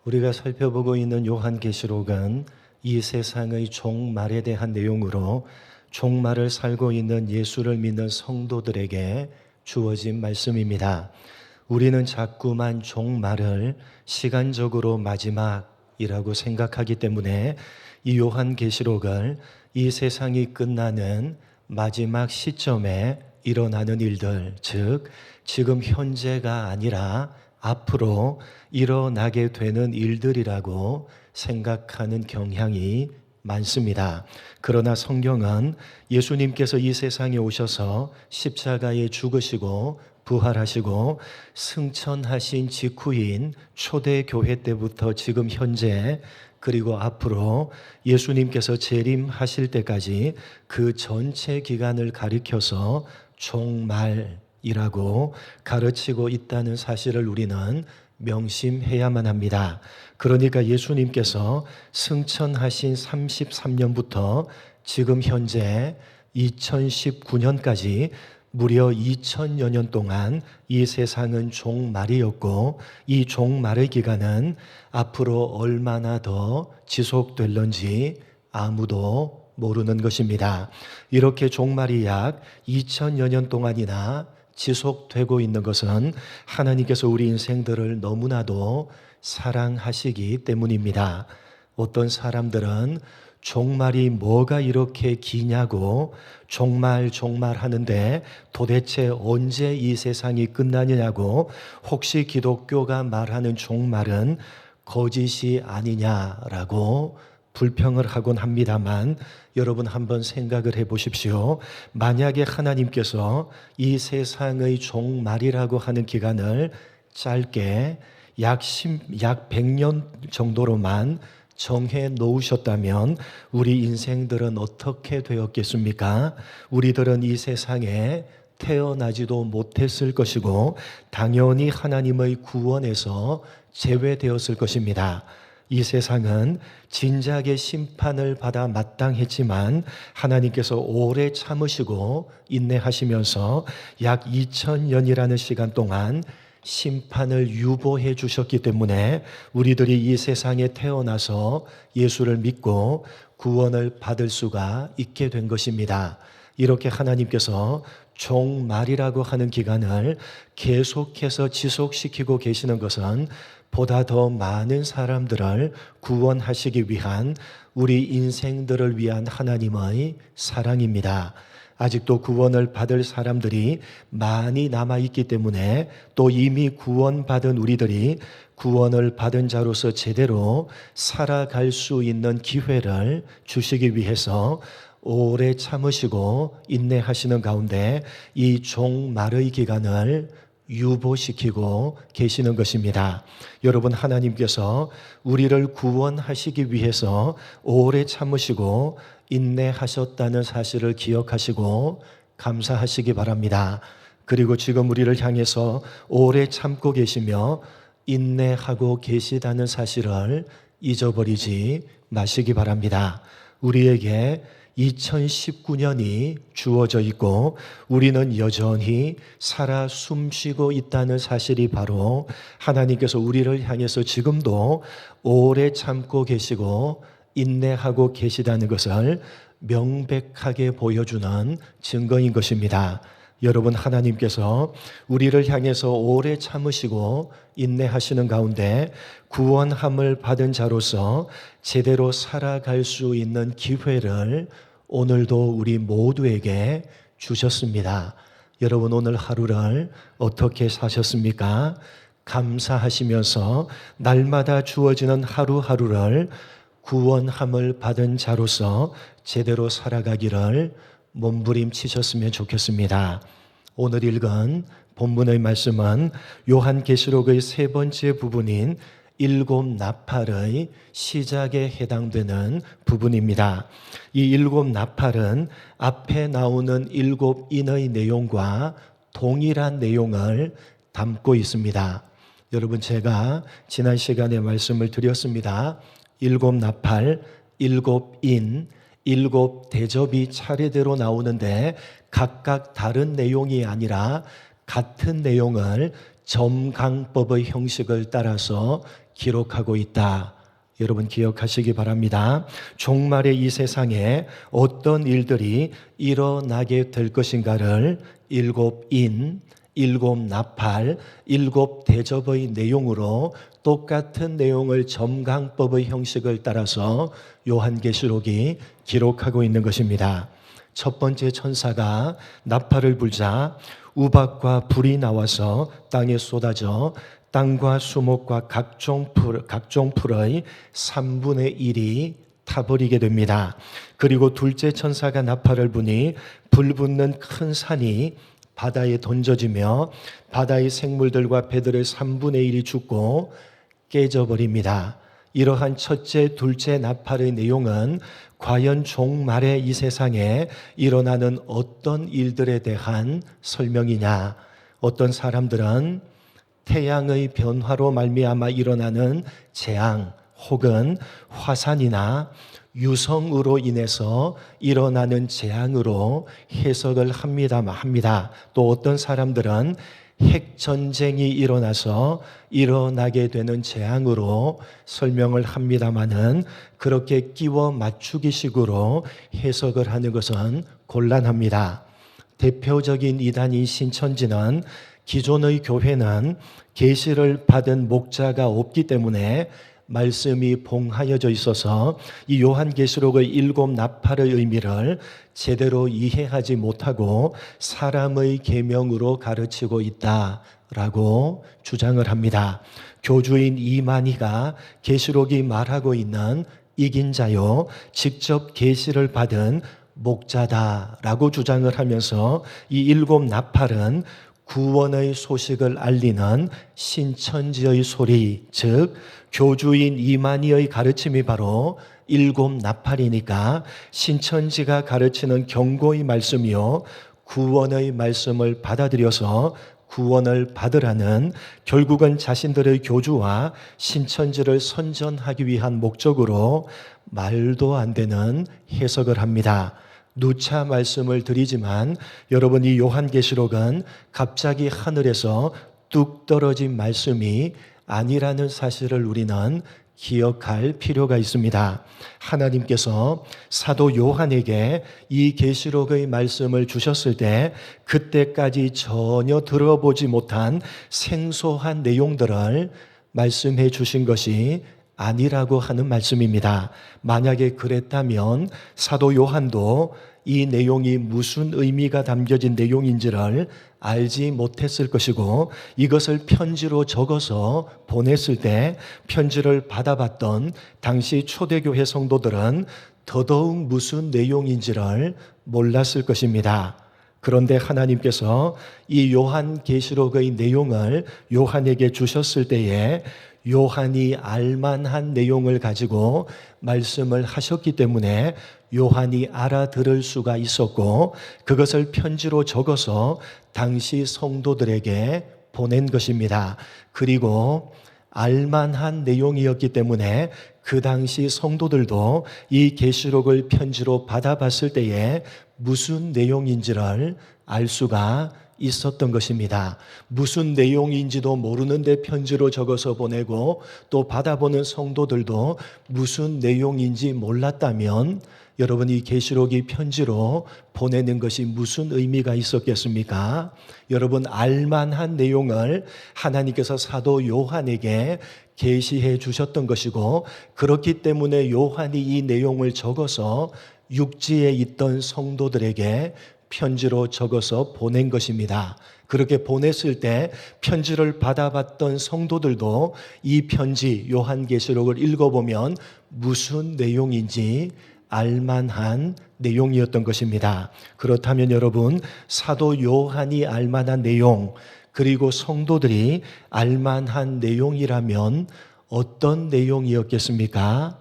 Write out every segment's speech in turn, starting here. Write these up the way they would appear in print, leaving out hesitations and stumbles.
우리가 살펴보고 있는 요한계시록은 이 세상의 종말에 대한 내용으로 종말을 살고 있는 예수를 믿는 성도들에게 주어진 말씀입니다. 우리는 자꾸만 종말을 시간적으로 마지막이라고 생각하기 때문에 이 요한계시록을 이 세상이 끝나는 마지막 시점에 일어나는 일들, 즉 지금 현재가 아니라 앞으로 일어나게 되는 일들이라고 생각하는 경향이 많습니다. 그러나 성경은 예수님께서 이 세상에 오셔서 십자가에 죽으시고 부활하시고 승천하신 직후인 초대교회 때부터 지금 현재 그리고 앞으로 예수님께서 재림하실 때까지 그 전체 기간을 가리켜서 종말이라고 가르치고 있다는 사실을 우리는 명심해야만 합니다. 그러니까 예수님께서 승천하신 33년부터 지금 현재 2019년까지 무려 2000여 년 동안 이 세상은 종말이었고 이 종말의 기간은 앞으로 얼마나 더 지속될런지 아무도 모르는 것입니다. 이렇게 종말이 약 2000여 년 동안이나 지속되고 있는 것은 하나님께서 우리 인생들을 너무나도 사랑하시기 때문입니다. 어떤 사람들은 종말이 뭐가 이렇게 기냐고 종말 하는데 도대체 언제 이 세상이 끝나느냐고 혹시 기독교가 말하는 종말은 거짓이 아니냐라고 불평을 하곤 합니다만 여러분 한번 생각을 해 보십시오. 만약에 하나님께서 이 세상의 종말이라고 하는 기간을 짧게 약 100년 정도로만 정해 놓으셨다면 우리 인생들은 어떻게 되었겠습니까? 우리들은 이 세상에 태어나지도 못했을 것이고 당연히 하나님의 구원에서 제외되었을 것입니다. 이 세상은 진작의 심판을 받아 마땅했지만 하나님께서 오래 참으시고 인내하시면서 약 2000년이라는 시간 동안 심판을 유보해 주셨기 때문에 우리들이 이 세상에 태어나서 예수를 믿고 구원을 받을 수가 있게 된 것입니다. 이렇게 하나님께서 종말이라고 하는 기간을 계속해서 지속시키고 계시는 것은 보다 더 많은 사람들을 구원하시기 위한 우리 인생들을 위한 하나님의 사랑입니다. 아직도 구원을 받을 사람들이 많이 남아있기 때문에 또 이미 구원받은 우리들이 구원을 받은 자로서 제대로 살아갈 수 있는 기회를 주시기 위해서 오래 참으시고 인내하시는 가운데 이 종말의 기간을 유보시키고 계시는 것입니다. 여러분, 하나님께서 우리를 구원하시기 위해서 오래 참으시고 인내하셨다는 사실을 기억하시고 감사하시기 바랍니다. 그리고 지금 우리를 향해서 오래 참고 계시며 인내하고 계시다는 사실을 잊어버리지 마시기 바랍니다. 우리에게 2019년이 주어져 있고 우리는 여전히 살아 숨쉬고 있다는 사실이 바로 하나님께서 우리를 향해서 지금도 오래 참고 계시고 인내하고 계시다는 것을 명백하게 보여주는 증거인 것입니다. 여러분, 하나님께서 우리를 향해서 오래 참으시고 인내하시는 가운데 구원함을 받은 자로서 제대로 살아갈 수 있는 기회를 오늘도 우리 모두에게 주셨습니다. 여러분, 오늘 하루를 어떻게 사셨습니까? 감사하시면서 날마다 주어지는 하루하루를 구원함을 받은 자로서 제대로 살아가기를 몸부림치셨으면 좋겠습니다. 오늘 읽은 본문의 말씀은 요한계시록의 세 번째 부분인 일곱 나팔의 시작에 해당되는 부분입니다. 이 일곱 나팔은 앞에 나오는 일곱 인의 내용과 동일한 내용을 담고 있습니다. 여러분, 제가 지난 시간에 말씀을 드렸습니다. 일곱 나팔, 일곱 인, 일곱 대접이 차례대로 나오는데 각각 다른 내용이 아니라 같은 내용을 점강법의 형식을 따라서 기록하고 있다. 여러분 기억하시기 바랍니다. 종말의 이 세상에 어떤 일들이 일어나게 될 것인가를 7인, 7나팔, 7대접의 내용으로 똑같은 내용을 점강법의 형식을 따라서 요한계시록이 기록하고 있는 것입니다. 첫 번째 천사가 나팔을 불자 우박과 불이 나와서 땅에 쏟아져 땅과 수목과 각종 풀의 3분의 1이 타버리게 됩니다. 그리고 둘째 천사가 나팔을 부니 불 붙는 큰 산이 바다에 던져지며 바다의 생물들과 배들의 3분의 1이 죽고 깨져버립니다. 이러한 첫째, 둘째 나팔의 내용은 과연 종말의 이 세상에 일어나는 어떤 일들에 대한 설명이냐? 어떤 사람들은 태양의 변화로 말미암아 일어나는 재앙 혹은 화산이나 유성으로 인해서 일어나는 재앙으로 해석을 합니다. 또 어떤 사람들은 핵전쟁이 일어나서 일어나게 되는 재앙으로 설명을 합니다마는 그렇게 끼워 맞추기식으로 해석을 하는 것은 곤란합니다. 대표적인 이단인 신천지는 기존의 교회는 계시를 받은 목자가 없기 때문에 말씀이 봉하여져 있어서 이 요한계시록의 7나팔의 의미를 제대로 이해하지 못하고 사람의 계명으로 가르치고 있다라고 주장을 합니다. 교주인 이만희가 계시록이 말하고 있는 이긴 자요, 직접 계시를 받은 목자다라고 주장을 하면서 이 7나팔은 구원의 소식을 알리는 신천지의 소리, 즉 교주인 이만희의 가르침이 바로 7나팔이니까 신천지가 가르치는 경고의 말씀이요 구원의 말씀을 받아들여서 구원을 받으라는 결국은 자신들의 교주와 신천지를 선전하기 위한 목적으로 말도 안 되는 해석을 합니다. 누차 말씀을 드리지만 여러분, 이 요한계시록은 갑자기 하늘에서 뚝 떨어진 말씀이 아니라는 사실을 우리는 기억할 필요가 있습니다. 하나님께서 사도 요한에게 이 계시록의 말씀을 주셨을 때 그때까지 전혀 들어보지 못한 생소한 내용들을 말씀해 주신 것이 아니라고 하는 말씀입니다. 만약에 그랬다면 사도 요한도 이 내용이 무슨 의미가 담겨진 내용인지를 알지 못했을 것이고 이것을 편지로 적어서 보냈을 때 편지를 받아봤던 당시 초대교회 성도들은 더더욱 무슨 내용인지를 몰랐을 것입니다. 그런데 하나님께서 이 요한계시록의 내용을 요한에게 주셨을 때에 요한이 알만한 내용을 가지고 말씀을 하셨기 때문에 요한이 알아들을 수가 있었고 그것을 편지로 적어서 당시 성도들에게 보낸 것입니다. 그리고 알만한 내용이었기 때문에 그 당시 성도들도 이 계시록을 편지로 받아봤을 때에 무슨 내용인지를 알 수가 있었던 것입니다. 무슨 내용인지도 모르는데 편지로 적어서 보내고 또 받아보는 성도들도 무슨 내용인지 몰랐다면 여러분, 이 계시록이 편지로 보내는 것이 무슨 의미가 있었겠습니까? 여러분, 알만한 내용을 하나님께서 사도 요한에게 계시해 주셨던 것이고 그렇기 때문에 요한이 이 내용을 적어서 육지에 있던 성도들에게 편지로 적어서 보낸 것입니다. 그렇게 보냈을 때 편지를 받아봤던 성도들도 이 편지 요한계시록을 읽어보면 무슨 내용인지 알만한 내용이었던 것입니다. 그렇다면 여러분, 사도 요한이 알만한 내용 그리고 성도들이 알만한 내용이라면 어떤 내용이었겠습니까?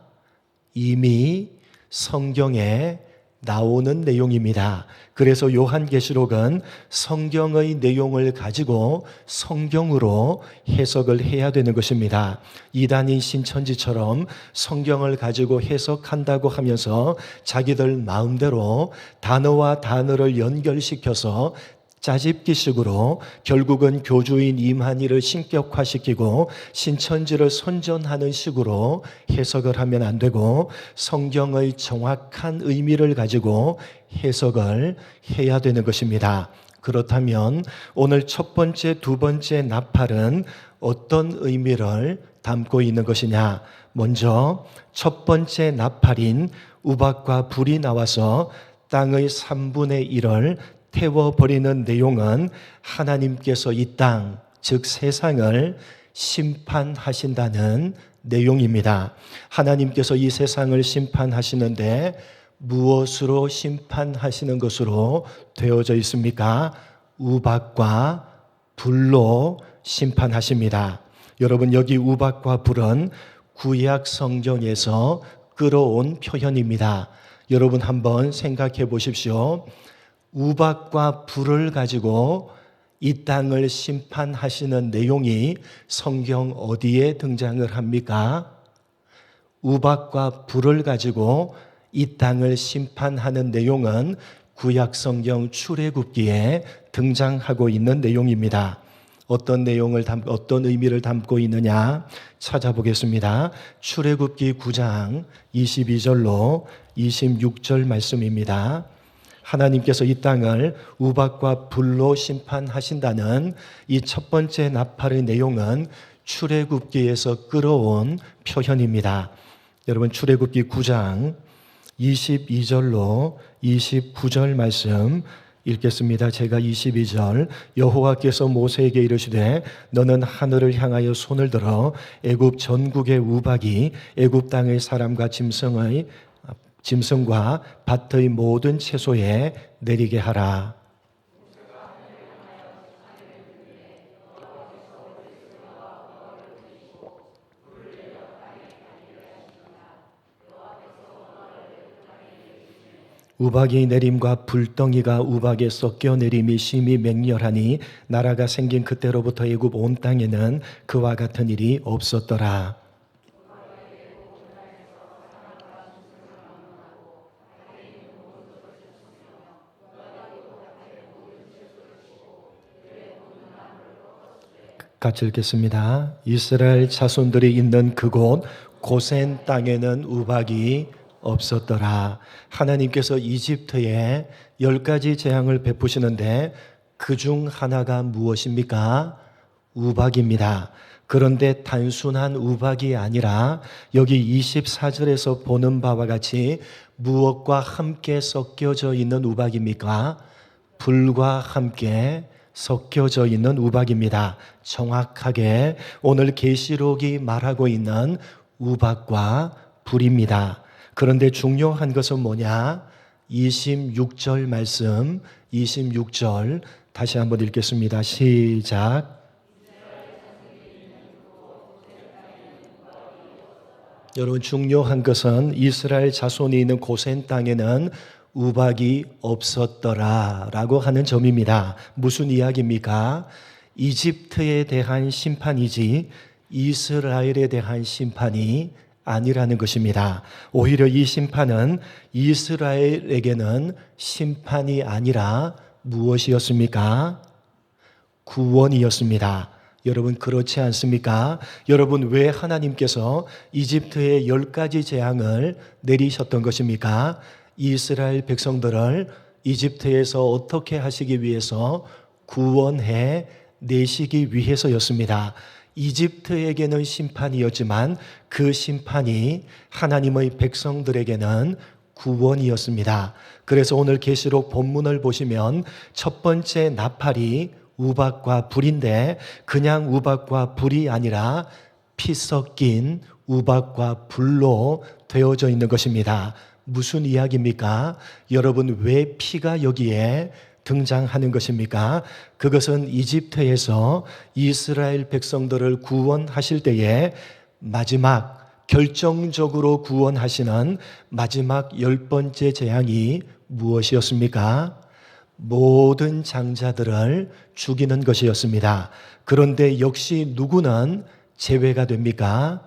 이미 성경에 나오는 내용입니다. 그래서 요한계시록은 성경의 내용을 가지고 성경으로 해석을 해야 되는 것입니다. 이단인 신천지처럼 성경을 가지고 해석한다고 하면서 자기들 마음대로 단어와 단어를 연결시켜서 짜집기식으로 결국은 교주인 임한이를 신격화시키고 신천지를 선전하는 식으로 해석을 하면 안 되고 성경의 정확한 의미를 가지고 해석을 해야 되는 것입니다. 그렇다면 오늘 첫 번째, 두 번째 나팔은 어떤 의미를 담고 있는 것이냐? 먼저 첫 번째 나팔인 우박과 불이 나와서 땅의 3분의 1을 태워버리는 내용은 하나님께서 이 땅, 즉 세상을 심판하신다는 내용입니다. 하나님께서 이 세상을 심판하시는데 무엇으로 심판하시는 것으로 되어져 있습니까? 우박과 불로 심판하십니다. 여러분, 여기 우박과 불은 구약 성경에서 끌어온 표현입니다. 여러분 한번 생각해 보십시오. 우박과 불을 가지고 이 땅을 심판하시는 내용이 성경 어디에 등장을 합니까? 우박과 불을 가지고 이 땅을 심판하는 내용은 구약 성경 출애굽기에 등장하고 있는 내용입니다. 어떤 의미를 담고 있느냐 찾아보겠습니다. 출애굽기 9장 22절로 26절 말씀입니다. 하나님께서 이 땅을 우박과 불로 심판하신다는 이 첫 번째 나팔의 내용은 출애굽기에서 끌어온 표현입니다. 여러분, 출애굽기 9장 22절로 29절 말씀 읽겠습니다. 제가 22절, 여호와께서 모세에게 이르시되 너는 하늘을 향하여 손을 들어 애굽 전국의 우박이 애굽 땅의 사람과 짐승과 밭의 모든 채소에 내리게 하라. 우박이 내림과 불덩이가 우박에 섞여 내림이 심히 맹렬하니 나라가 생긴 그때로부터 애굽 온 땅에는 그와 같은 일이 없었더라. 같이 읽겠습니다. 이스라엘 자손들이 있는 그곳 고센 땅에는 우박이 없었더라. 하나님께서 이집트에 10가지 재앙을 베푸시는데 그중 하나가 무엇입니까? 우박입니다. 그런데 단순한 우박이 아니라 여기 24절에서 보는 바와 같이 무엇과 함께 섞여져 있는 우박입니까? 불과 함께 섞여져 있는 우박입니다. 정확하게 오늘 계시록이 말하고 있는 우박과 불입니다. 그런데 중요한 것은 뭐냐? 26절 말씀, 26절 다시 한번 읽겠습니다. 시작. 여러분, 중요한 것은 이스라엘 자손이 있는 고센 땅에는 우박이 없었더라 라고 하는 점입니다. 무슨 이야기입니까? 이집트에 대한 심판이지 이스라엘에 대한 심판이 아니라는 것입니다. 오히려 이 심판은 이스라엘에게는 심판이 아니라 무엇이었습니까? 구원이었습니다. 여러분, 그렇지 않습니까? 여러분, 왜 하나님께서 이집트에 10가지 재앙을 내리셨던 것입니까? 이스라엘 백성들을 이집트에서 어떻게 하시기 위해서 구원해 내시기 위해서였습니다. 이집트에게는 심판이었지만 그 심판이 하나님의 백성들에게는 구원이었습니다. 그래서 오늘 계시록 본문을 보시면 첫 번째 나팔이 우박과 불인데 그냥 우박과 불이 아니라 피 섞인 우박과 불로 되어져 있는 것입니다. 무슨 이야기입니까? 여러분, 왜 피가 여기에 등장하는 것입니까? 그것은 이집트에서 이스라엘 백성들을 구원하실 때에 마지막 결정적으로 구원하시는 마지막 10번째 재앙이 무엇이었습니까? 모든 장자들을 죽이는 것이었습니다. 그런데 역시 누구는 제외가 됩니까?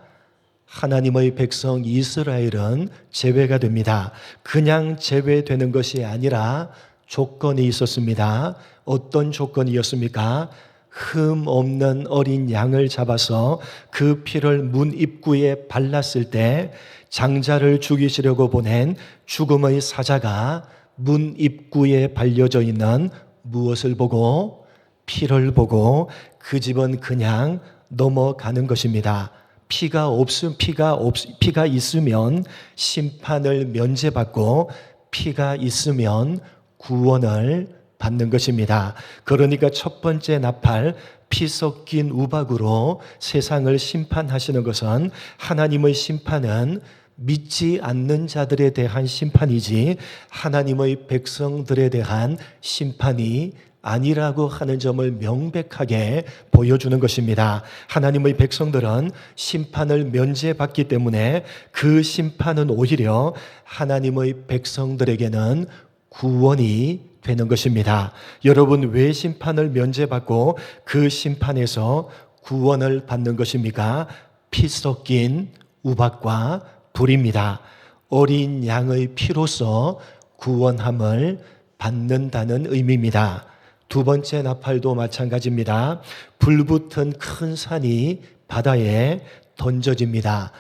하나님의 백성 이스라엘은 제외가 됩니다. 그냥 제외되는 것이 아니라 조건이 있었습니다. 어떤 조건이었습니까? 흠 없는 어린 양을 잡아서 그 피를 문 입구에 발랐을 때 장자를 죽이시려고 보낸 죽음의 사자가 문 입구에 발려져 있는 무엇을 보고? 피를 보고 그 집은 그냥 넘어가는 것입니다. 피가 있으면 심판을 면제받고 피가 있으면 구원을 받는 것입니다. 그러니까 첫 번째 나팔, 피 섞인 우박으로 세상을 심판하시는 것은 하나님의 심판은 믿지 않는 자들에 대한 심판이지 하나님의 백성들에 대한 심판이 아니라고 하는 점을 명백하게 보여주는 것입니다. 하나님의 백성들은 심판을 면제받기 때문에 그 심판은 오히려 하나님의 백성들에게는 구원이 되는 것입니다. 여러분, 왜 심판을 면제받고 그 심판에서 구원을 받는 것입니까? 피 섞인 우박과 불입니다. 어린 양의 피로서 구원함을 받는다는 의미입니다. 두 번째 나팔도 마찬가지입니다. 불붙은 큰 산이 바다에 던져집니다.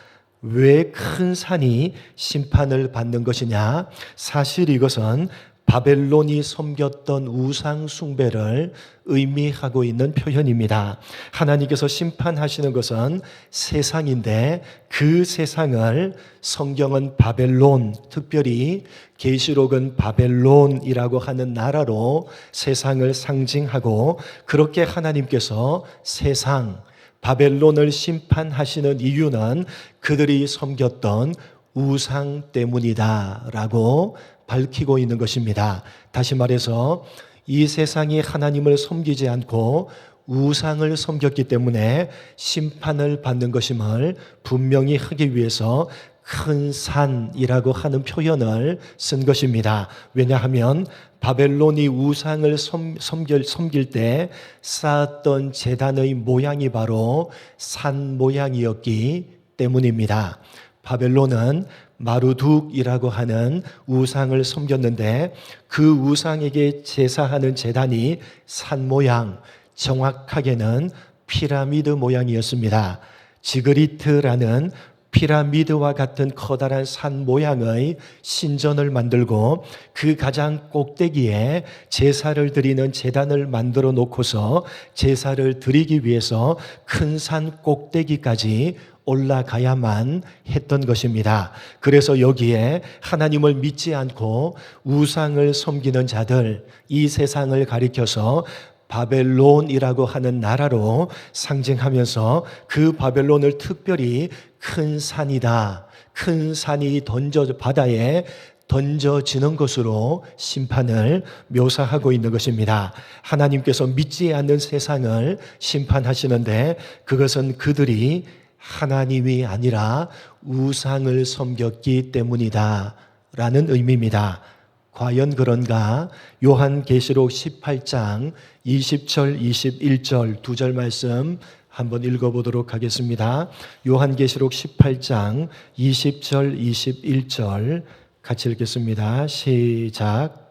왜 큰 산이 심판을 받는 것이냐? 사실 이것은 바벨론이 섬겼던 우상 숭배를 의미하고 있는 표현입니다. 하나님께서 심판하시는 것은 세상인데 그 세상을 성경은 바벨론, 특별히 계시록은 바벨론이라고 하는 나라로 세상을 상징하고, 그렇게 하나님께서 세상 바벨론을 심판하시는 이유는 그들이 섬겼던 우상 때문이다라고 밝히고 있는 것입니다. 다시 말해서 이 세상이 하나님을 섬기지 않고 우상을 섬겼기 때문에 심판을 받는 것임을 분명히 하기 위해서 큰 산이라고 하는 표현을 쓴 것입니다. 왜냐하면 바벨론이 우상을 섬길 때 쌓았던 제단의 모양이 바로 산 모양이었기 때문입니다. 바벨론은 마루둑이라고 하는 우상을 섬겼는데 그 우상에게 제사하는 제단이 산 모양, 정확하게는 피라미드 모양이었습니다. 지그리트라는 피라미드와 같은 커다란 산 모양의 신전을 만들고 그 가장 꼭대기에 제사를 드리는 제단을 만들어 놓고서 제사를 드리기 위해서 큰 산 꼭대기까지 올라가야만 했던 것입니다. 그래서 여기에 하나님을 믿지 않고 우상을 섬기는 자들, 이 세상을 가리켜서 바벨론이라고 하는 나라로 상징하면서 그 바벨론을 특별히 큰 산이다, 큰 산이 바다에 던져지는 것으로 심판을 묘사하고 있는 것입니다. 하나님께서 믿지 않는 세상을 심판하시는데 그것은 그들이 하나님이 아니라 우상을 섬겼기 때문이다 라는 의미입니다. 과연 그런가? 요한계시록 18장 20절 21절 두 절 말씀 한번 읽어보도록 하겠습니다. 요한계시록 18장 20절 21절 같이 읽겠습니다. 시작.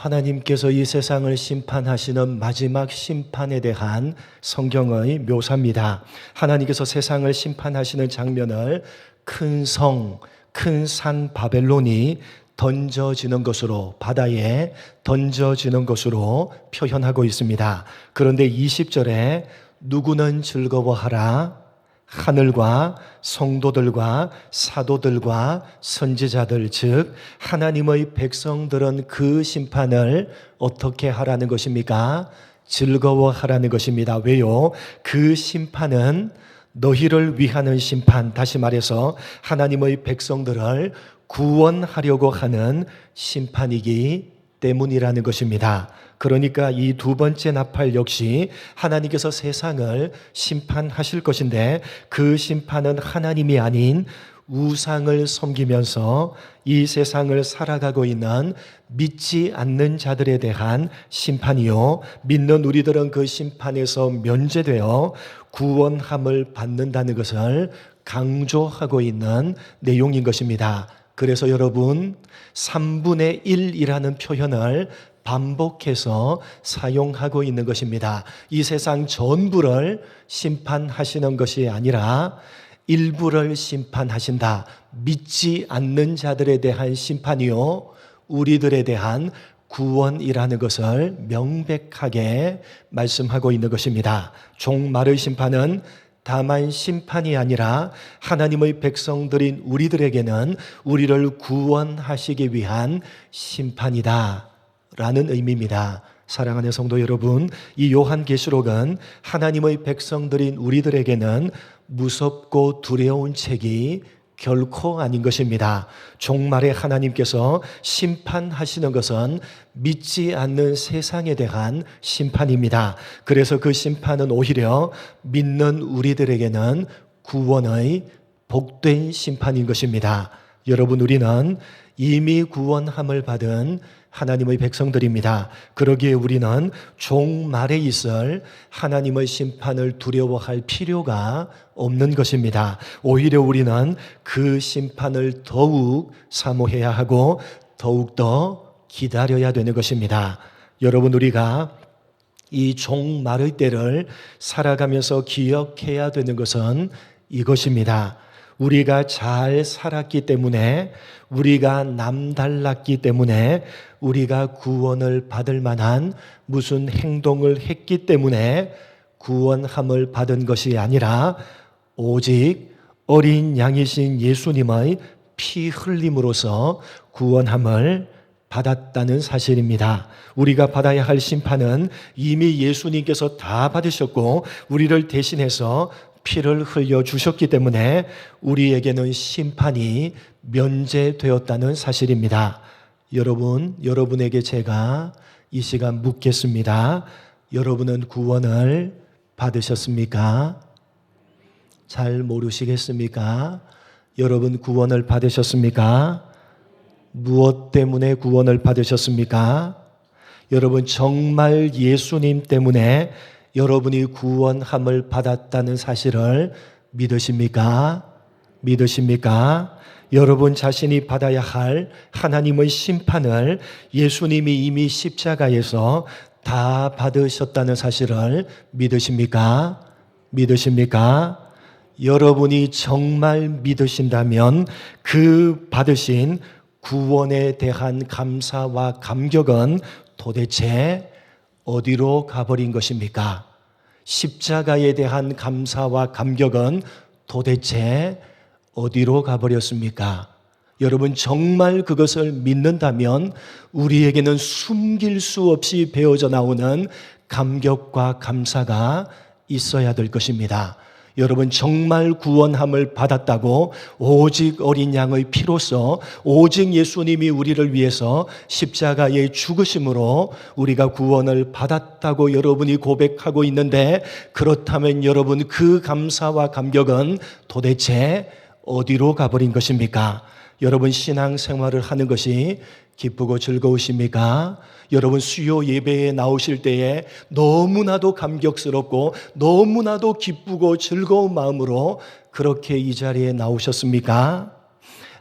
하나님께서 이 세상을 심판하시는 마지막 심판에 대한 성경의 묘사입니다. 하나님께서 세상을 심판하시는 장면을 큰 성, 큰 산 바벨론이 던져지는 것으로, 바다에 던져지는 것으로 표현하고 있습니다. 그런데 20절에 누구는 즐거워하라, 하늘과 성도들과 사도들과 선지자들, 즉 하나님의 백성들은 그 심판을 어떻게 하라는 것입니까? 즐거워하라는 것입니다. 왜요? 그 심판은 너희를 위하는 심판, 다시 말해서 하나님의 백성들을 구원하려고 하는 심판이기 때문이라는 것입니다. 그러니까 이 두 번째 나팔 역시 하나님께서 세상을 심판하실 것인데 그 심판은 하나님이 아닌 우상을 섬기면서 이 세상을 살아가고 있는 믿지 않는 자들에 대한 심판이요, 믿는 우리들은 그 심판에서 면제되어 구원함을 받는다는 것을 강조하고 있는 내용인 것입니다. 그래서 여러분 3분의 1이라는 표현을 반복해서 사용하고 있는 것입니다. 이 세상 전부를 심판하시는 것이 아니라 일부를 심판하신다. 믿지 않는 자들에 대한 심판이요, 우리들에 대한 구원이라는 것을 명백하게 말씀하고 있는 것입니다. 종말의 심판은 다만 심판이 아니라 하나님의 백성들인 우리들에게는 우리를 구원하시기 위한 심판이다 라는 의미입니다. 사랑하는 성도 여러분, 이 요한계시록은 하나님의 백성들인 우리들에게는 무섭고 두려운 책이 결코 아닌 것입니다. 종말에 하나님께서 심판하시는 것은 믿지 않는 세상에 대한 심판입니다. 그래서 그 심판은 오히려 믿는 우리들에게는 구원의 복된 심판인 것입니다. 여러분, 우리는 이미 구원함을 받은 하나님의 백성들입니다. 그러기에 우리는 종말에 있을 하나님의 심판을 두려워할 필요가 없는 것입니다. 오히려 우리는 그 심판을 더욱 사모해야 하고 더욱더 기다려야 되는 것입니다. 여러분, 우리가 이 종말의 때를 살아가면서 기억해야 되는 것은 이것입니다. 우리가 잘 살았기 때문에, 우리가 남달랐기 때문에, 우리가 구원을 받을 만한 무슨 행동을 했기 때문에 구원함을 받은 것이 아니라 오직 어린 양이신 예수님의 피 흘림으로써 구원함을 받았다는 사실입니다. 우리가 받아야 할 심판은 이미 예수님께서 다 받으셨고 우리를 대신해서 피를 흘려 주셨기 때문에 우리에게는 심판이 면제되었다는 사실입니다. 여러분, 여러분에게 제가 이 시간 묻겠습니다. 여러분은 구원을 받으셨습니까? 잘 모르시겠습니까? 여러분 구원을 받으셨습니까? 무엇 때문에 구원을 받으셨습니까? 여러분 정말 예수님 때문에 여러분이 구원함을 받았다는 사실을 믿으십니까? 믿으십니까? 여러분 자신이 받아야 할 하나님의 심판을 예수님이 이미 십자가에서 다 받으셨다는 사실을 믿으십니까? 믿으십니까? 여러분이 정말 믿으신다면 그 받으신 구원에 대한 감사와 감격은 도대체 어디로 가버린 것입니까? 십자가에 대한 감사와 감격은 도대체 어디로 가버렸습니까? 여러분 정말 그것을 믿는다면 우리에게는 숨길 수 없이 배어져 나오는 감격과 감사가 있어야 될 것입니다. 여러분 정말 구원함을 받았다고 오직 어린 양의 피로써 오직 예수님이 우리를 위해서 십자가에 죽으심으로 우리가 구원을 받았다고 여러분이 고백하고 있는데 그렇다면 여러분 그 감사와 감격은 도대체 어디로 가버린 것입니까? 여러분 신앙생활을 하는 것이 기쁘고 즐거우십니까? 여러분 수요 예배에 나오실 때에 너무나도 감격스럽고 너무나도 기쁘고 즐거운 마음으로 그렇게 이 자리에 나오셨습니까?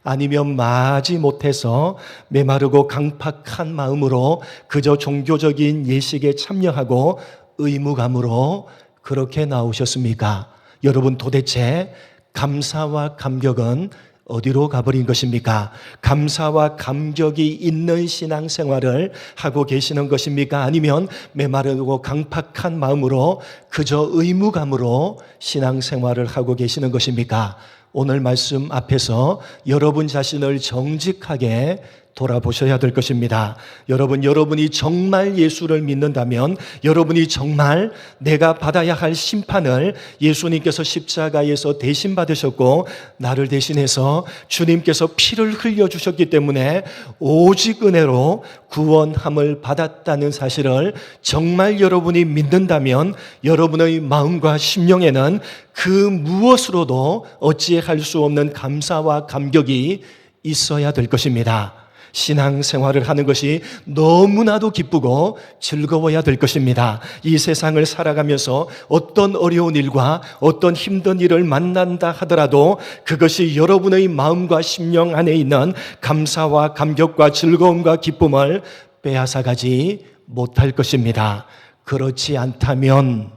아니면 마지 못해서 메마르고 강팍한 마음으로 그저 종교적인 예식에 참여하고 의무감으로 그렇게 나오셨습니까? 여러분 도대체 감사와 감격은 어디로 가버린 것입니까? 감사와 감격이 있는 신앙생활을 하고 계시는 것입니까? 아니면 메마르고 강팍한 마음으로 그저 의무감으로 신앙생활을 하고 계시는 것입니까? 오늘 말씀 앞에서 여러분 자신을 정직하게 돌아보셔야 될 것입니다. 여러분이 정말 예수를 믿는다면, 여러분이 정말 내가 받아야 할 심판을 예수님께서 십자가에서 대신 받으셨고 나를 대신해서 주님께서 피를 흘려주셨기 때문에 오직 은혜로 구원함을 받았다는 사실을 정말 여러분이 믿는다면 여러분의 마음과 심령에는 그 무엇으로도 어찌할 수 없는 감사와 감격이 있어야 될 것입니다. 신앙생활을 하는 것이 너무나도 기쁘고 즐거워야 될 것입니다. 이 세상을 살아가면서 어떤 어려운 일과 어떤 힘든 일을 만난다 하더라도 그것이 여러분의 마음과 심령 안에 있는 감사와 감격과 즐거움과 기쁨을 빼앗아가지 못할 것입니다. 그렇지 않다면,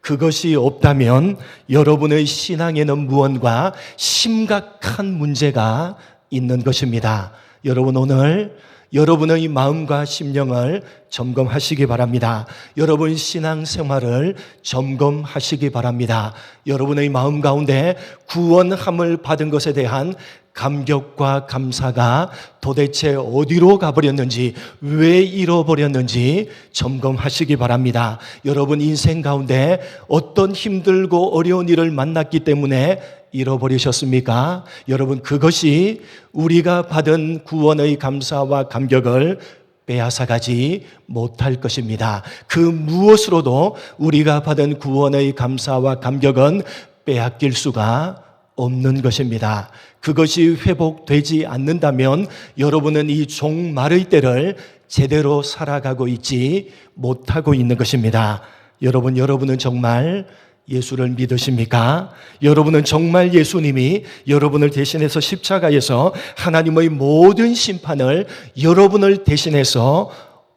그것이 없다면 여러분의 신앙에는 무언가 심각한 문제가 있는 것입니다. 여러분, 오늘 여러분의 마음과 심령을 점검하시기 바랍니다. 여러분 신앙생활을 점검하시기 바랍니다. 여러분의 마음 가운데 구원함을 받은 것에 대한 감격과 감사가 도대체 어디로 가버렸는지, 왜 잃어버렸는지 점검하시기 바랍니다. 여러분 인생 가운데 어떤 힘들고 어려운 일을 만났기 때문에 잃어버리셨습니까? 여러분, 그것이 우리가 받은 구원의 감사와 감격을 빼앗아가지 못할 것입니다. 그 무엇으로도 우리가 받은 구원의 감사와 감격은 빼앗길 수가 없는 것입니다. 그것이 회복되지 않는다면 여러분은 이 종말의 때를 제대로 살아가고 있지 못하고 있는 것입니다. 여러분은 정말 예수를 믿으십니까? 여러분은 정말 예수님이 여러분을 대신해서 십자가에서 하나님의 모든 심판을 여러분을 대신해서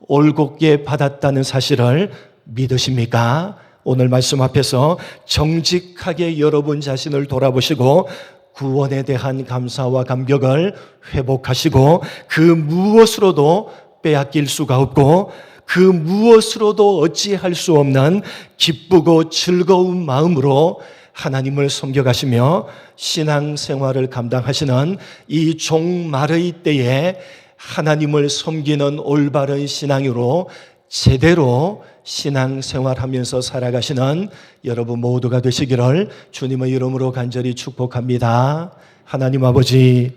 올곧게 받았다는 사실을 믿으십니까? 오늘 말씀 앞에서 정직하게 여러분 자신을 돌아보시고 구원에 대한 감사와 감격을 회복하시고 그 무엇으로도 빼앗길 수가 없고 그 무엇으로도 어찌할 수 없는 기쁘고 즐거운 마음으로 하나님을 섬겨가시며 신앙생활을 감당하시는 이 종말의 때에 하나님을 섬기는 올바른 신앙으로 제대로 신앙생활하면서 살아가시는 여러분 모두가 되시기를 주님의 이름으로 간절히 축복합니다. 하나님 아버지,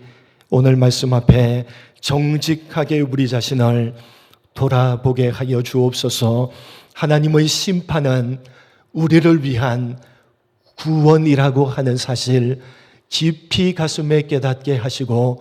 오늘 말씀 앞에 정직하게 우리 자신을 돌아보게 하여 주옵소서. 하나님의 심판은 우리를 위한 구원이라고 하는 사실 깊이 가슴에 깨닫게 하시고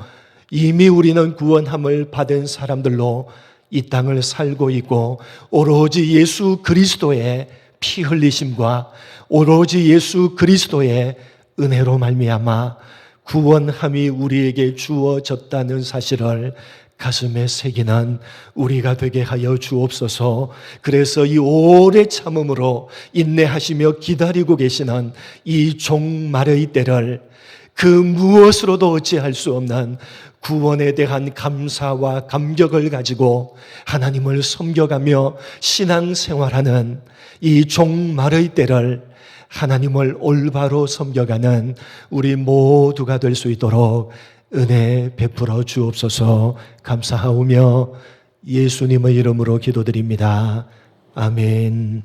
이미 우리는 구원함을 받은 사람들로 이 땅을 살고 있고 오로지 예수 그리스도의 피 흘리심과 오로지 예수 그리스도의 은혜로 말미암아 구원함이 우리에게 주어졌다는 사실을 가슴에 새기는 우리가 되게 하여 주옵소서. 그래서 이 오래 참음으로 인내하시며 기다리고 계시는 이 종말의 때를 그 무엇으로도 어찌할 수 없는 구원에 대한 감사와 감격을 가지고 하나님을 섬겨가며 신앙생활하는 이 종말의 때를 하나님을 올바로 섬겨가는 우리 모두가 될 수 있도록 은혜 베풀어 주옵소서. 감사하오며 예수님의 이름으로 기도드립니다. 아멘.